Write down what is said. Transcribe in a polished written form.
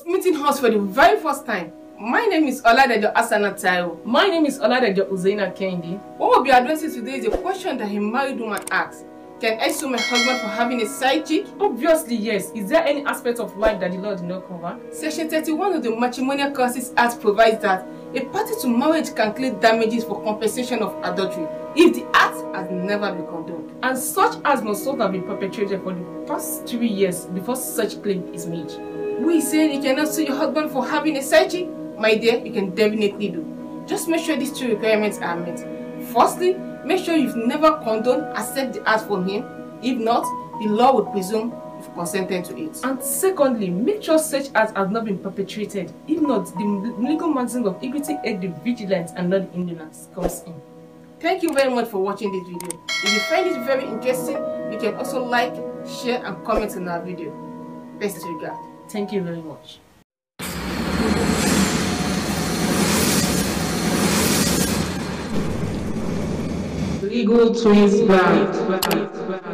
just meeting us for the very first time, my name is Oladejo Asana Taiwo. My name is Oladejo Uzaina Kendi. What we'll be addressing today is a question that a married woman asks. Can I sue my husband for having a side chick? Obviously, yes. Is there any aspect of life that the Lord did not cover? Section 31 of the Matrimonial Causes Act provides that a party to marriage can claim damages for compensation of adultery if the act has never been condoned. And such acts must not have been perpetrated for the past 3 years before such claim is made. We say you cannot sue your husband for having a side chick? My dear, you can definitely do. Just make sure these 2 requirements are met. Firstly, make sure you've never condoned accept the act from him. If not, the law would presume you've consented to it. And secondly, make sure such acts have not been perpetrated. If not, the legal maxim of equity aid the vigilant and not the indolent comes in. Thank you very much for watching this video. If you find it very interesting, you can also like, share and comment on our video. Best regards. Thank you very much. Legal Twins Brand.